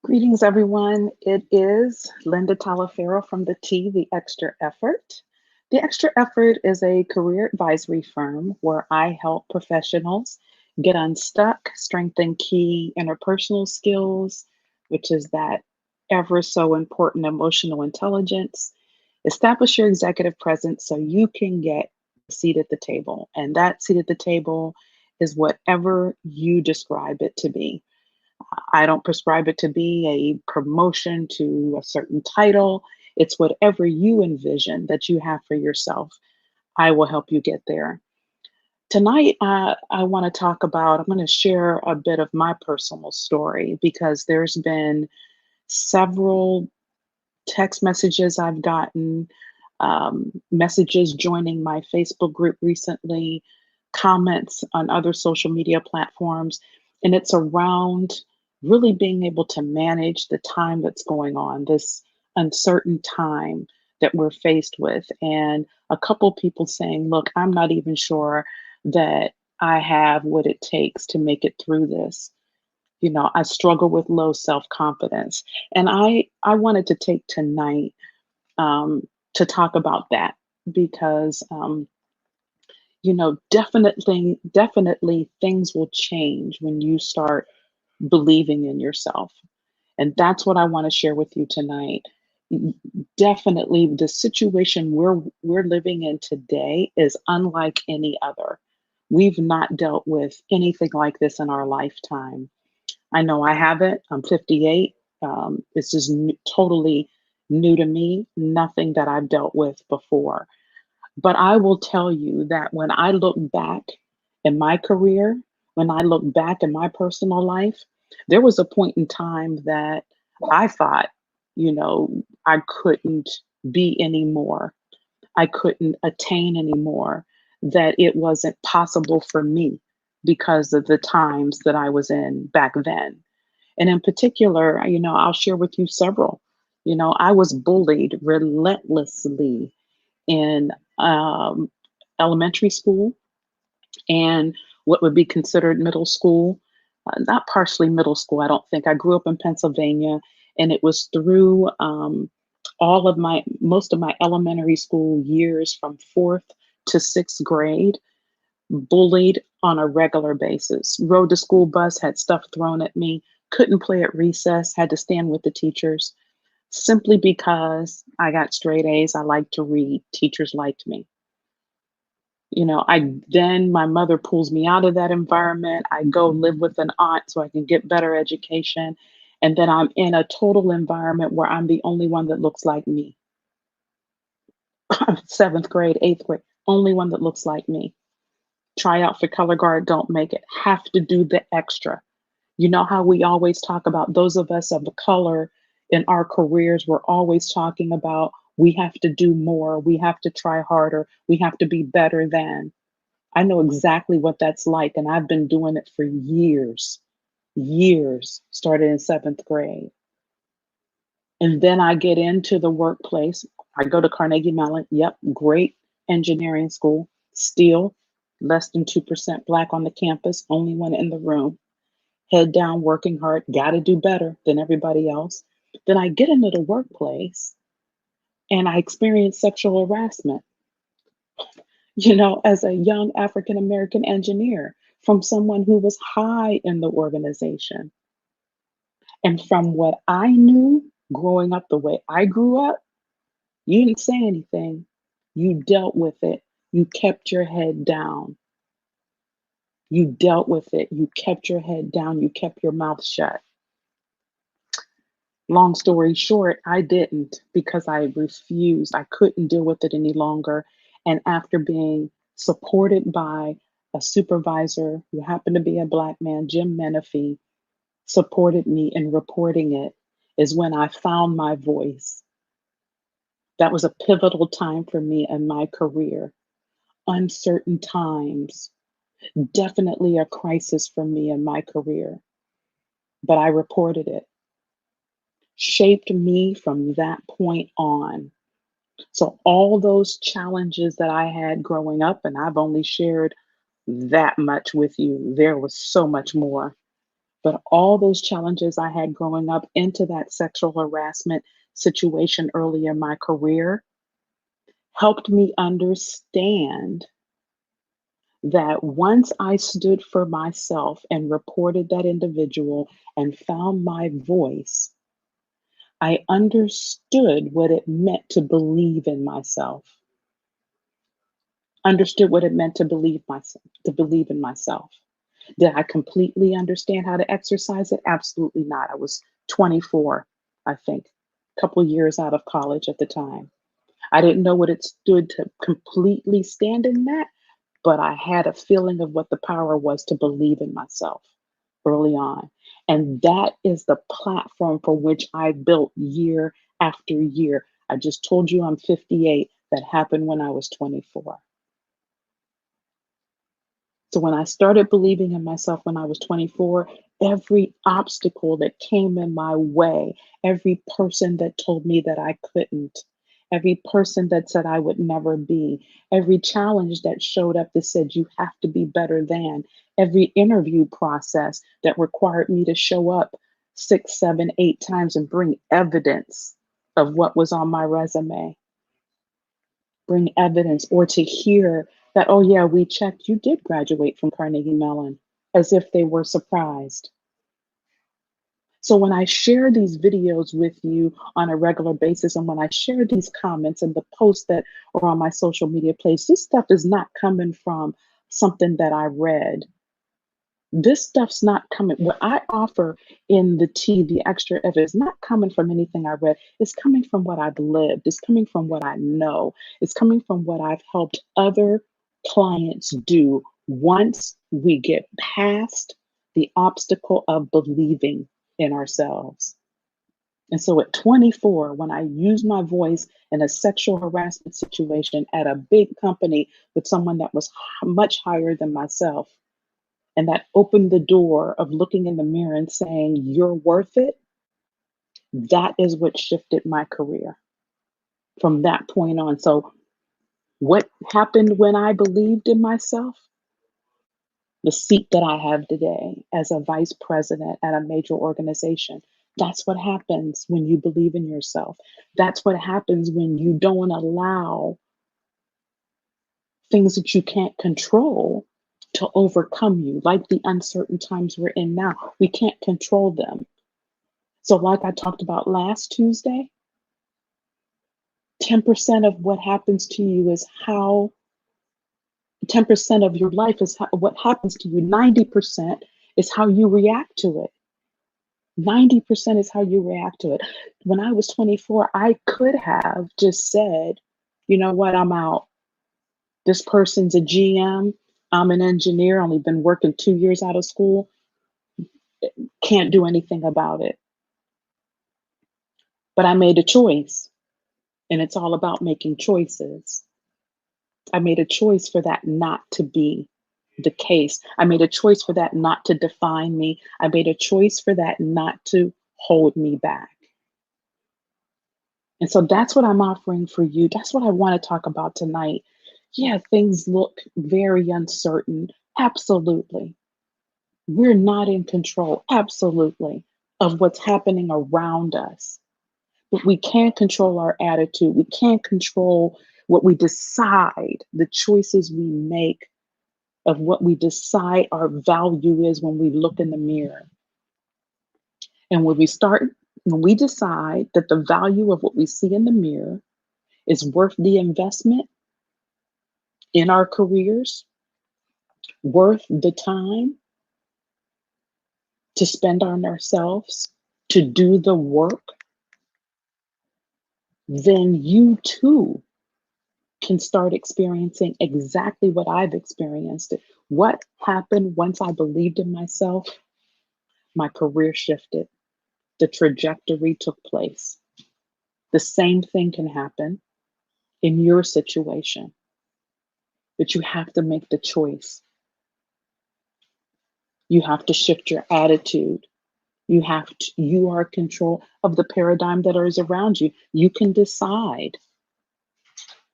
Greetings, everyone. It is Linda Talaferro from the T, The Extra Effort. The Extra Effort is a career advisory firm where I help professionals get unstuck, strengthen key interpersonal skills, which is that ever so important emotional intelligence, establish your executive presence so you can get a seat at the table. And that seat at the table is whatever you describe it to be. I don't prescribe it to be a promotion to a certain title. It's whatever you envision that you have for yourself. I will help you get there. Tonight, I want to talk about, I'm going to share a bit of my personal story because there's been several text messages I've gotten, messages joining my Facebook group recently, comments on other social media platforms, and it's around really being able to manage the time that's going on, this uncertain time that we're faced with. And a couple people saying, look, I'm not even sure that I have what it takes to make it through this. I struggle with low self-confidence. And I wanted to take tonight to talk about that because definitely things will change when you start believing in yourself. And that's what I want to share with you tonight. Definitely the situation we're living in today is unlike any other. We've not dealt with anything like this in our lifetime. I know I haven't. I'm 58. This is totally new to me, nothing that I've dealt with before. But I will tell you that when I look back in my career, when I look back in my personal life, there was a point in time that I thought, I couldn't be anymore. I couldn't attain anymore, that it wasn't possible for me because of the times that I was in back then. And in particular, I'll share with you several. I was bullied relentlessly in elementary school and what would be considered middle school. Not partially middle school, I don't think. I grew up in Pennsylvania, and it was through most of my elementary school years from fourth to sixth grade, bullied on a regular basis. Rode the school bus, had stuff thrown at me, couldn't play at recess, had to stand with the teachers simply because I got straight A's. I liked to read. Teachers liked me. My mother pulls me out of that environment. I go live with an aunt so I can get better education. And then I'm in a total environment where I'm the only one that looks like me. Seventh grade, eighth grade, only one that looks like me. Try out for color guard, don't make it. Have to do the extra. You know how we always talk about those of us of the color in our careers, we're always talking about we have to do more, we have to try harder, we have to be better than. I know exactly what that's like, and I've been doing it for years, started in seventh grade. And then I get into the workplace. I go to Carnegie Mellon. Yep, great engineering school. Still less than 2% Black on the campus, only one in the room. Head down, working hard, got to do better than everybody else. Then I get into the workplace and I experience sexual harassment, as a young African American engineer from someone who was high in the organization. And from what I knew growing up the way I grew up, you didn't say anything. You dealt with it. You kept your head down. You dealt with it. You kept your head down. You kept your mouth shut. Long story short, I didn't because I refused. I couldn't deal with it any longer. And after being supported by a supervisor who happened to be a Black man, Jim Menifee, supported me in reporting it, is when I found my voice. That was a pivotal time for me in my career. Uncertain times, definitely a crisis for me in my career, but I reported it. Shaped me from that point on. So all those challenges that I had growing up, and I've only shared that much with you, there was so much more. But all those challenges I had growing up into that sexual harassment situation early in my career helped me understand that once I stood for myself and reported that individual and found my voice, I understood what it meant to believe in myself. Understood what it meant to believe in myself. Did I completely understand how to exercise it? Absolutely not. I was 24, I think, a couple years out of college at the time. I didn't know what it stood to completely stand in that, but I had a feeling of what the power was to believe in myself early on. And that is the platform for which I built year after year. I just told you I'm 58. That happened when I was 24. So when I started believing in myself when I was 24, every obstacle that came in my way, every person that told me that I couldn't, every person that said I would never be, every challenge that showed up that said you have to be better than, every interview process that required me to show up 6, 7, 8 times and bring evidence of what was on my resume, bring evidence, or to hear that, oh, yeah, we checked, you did graduate from Carnegie Mellon, as if they were surprised. So when I share these videos with you on a regular basis, and when I share these comments and the posts that are on my social media place, this stuff is not coming from something that I read. This stuff's not coming. What I offer in the tea, the extra effort, is not coming from anything I read. It's coming from what I've lived. It's coming from what I know. It's coming from what I've helped other clients do once we get past the obstacle of believing in ourselves. And so at 24, when I used my voice in a sexual harassment situation at a big company with someone that was much higher than myself, and that opened the door of looking in the mirror and saying, "You're worth it," that is what shifted my career from that point on. So, what happened when I believed in myself? The seat that I have today as a vice president at a major organization. That's what happens when you believe in yourself. That's what happens when you don't allow things that you can't control to overcome you, like the uncertain times we're in now. We can't control them. So, like I talked about last Tuesday, 10% of what happens to you is how 10% of your life is what happens to you. 90% is how you react to it. 90% is how you react to it. When I was 24, I could have just said, you know what, I'm out. This person's a GM. I'm an engineer, only been working 2 years out of school, can't do anything about it. But I made a choice, and it's all about making choices. I made a choice for that not to be the case. I made a choice for that not to define me. I made a choice for that not to hold me back. And so that's what I'm offering for you. That's what I want to talk about tonight. Yeah, things look very uncertain. Absolutely. We're not in control, absolutely, of what's happening around us. But we can't control our attitude. We can't control what we decide, the choices we make, of what we decide our value is when we look in the mirror. And when we decide that the value of what we see in the mirror is worth the investment in our careers, worth the time to spend on ourselves, to do the work, then you too can start experiencing exactly what I've experienced. What happened once I believed in myself? My career shifted. The trajectory took place. The same thing can happen in your situation, but you have to make the choice. You have to shift your attitude. You are in control of the paradigm that is around you. You can decide,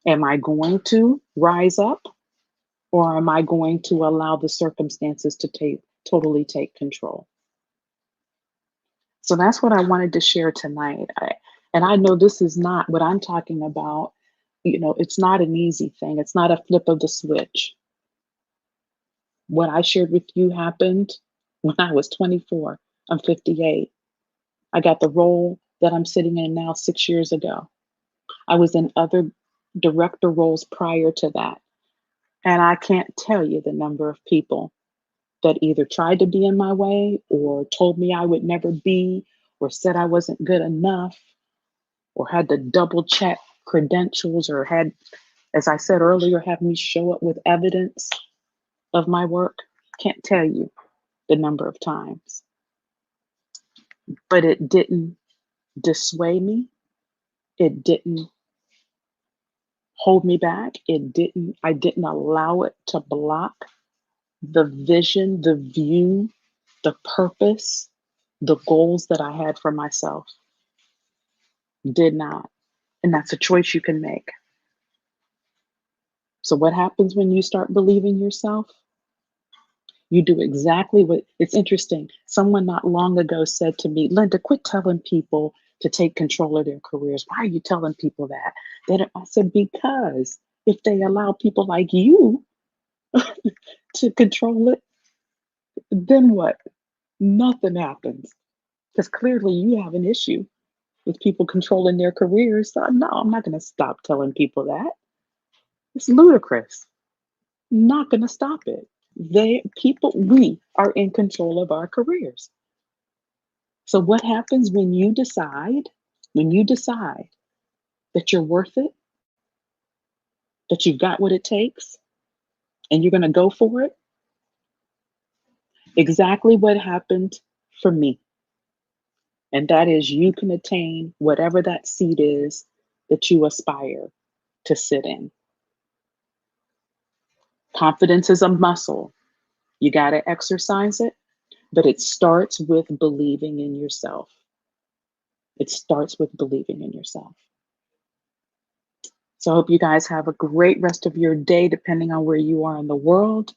am I going to rise up, or am I going to allow the circumstances to totally take control? So that's what I wanted to share tonight. And I know this is not what I'm talking about. It's not an easy thing. It's not a flip of the switch. What I shared with you happened when I was 24. I'm 58. I got the role that I'm sitting in now 6 years ago. I was in other director roles prior to that. And I can't tell you the number of people that either tried to be in my way or told me I would never be or said I wasn't good enough or had to double check credentials or had, as I said earlier, have me show up with evidence of my work. Can't tell you the number of times, but it didn't dissuade me. It didn't hold me back. I didn't allow it to block the vision, the view, the purpose, the goals that I had for myself. Did not. And that's a choice you can make. So, what happens when you start believing yourself? You do exactly what it's interesting. Someone not long ago said to me, Linda, quit telling people to take control of their careers. Why are you telling people that? I said, because if they allow people like you to control it, then what? Nothing happens. Because clearly you have an issue with people controlling their careers. So no, I'm not going to stop telling people that. It's ludicrous. Not going to stop it. We are in control of our careers. So what happens when you decide that you're worth it, that you've got what it takes, and you're going to go for it? Exactly what happened for me. And that is you can attain whatever that seat is that you aspire to sit in. Confidence is a muscle. You got to exercise it, but it starts with believing in yourself. It starts with believing in yourself. So I hope you guys have a great rest of your day, depending on where you are in the world.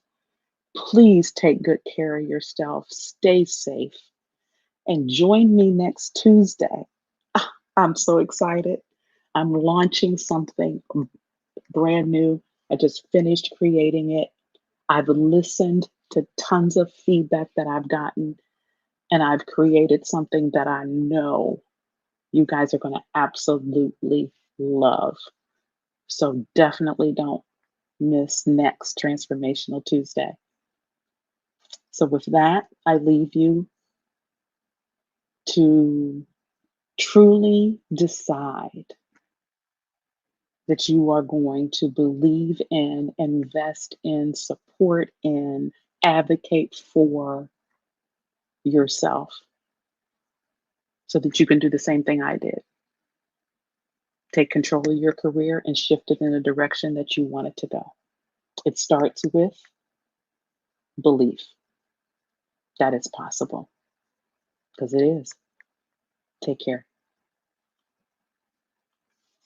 Please take good care of yourself. Stay safe and join me next Tuesday. I'm so excited. I'm launching something brand new. I just finished creating it. I've listened to tons of feedback that I've gotten, and I've created something that I know you guys are going to absolutely love. So definitely don't miss next Transformational Tuesday. So with that, I leave you to truly decide that you are going to believe in, invest in, support in, advocate for yourself so that you can do the same thing I did. Take control of your career and shift it in a direction that you want it to go. It starts with belief that it's possible, because it is. Take care.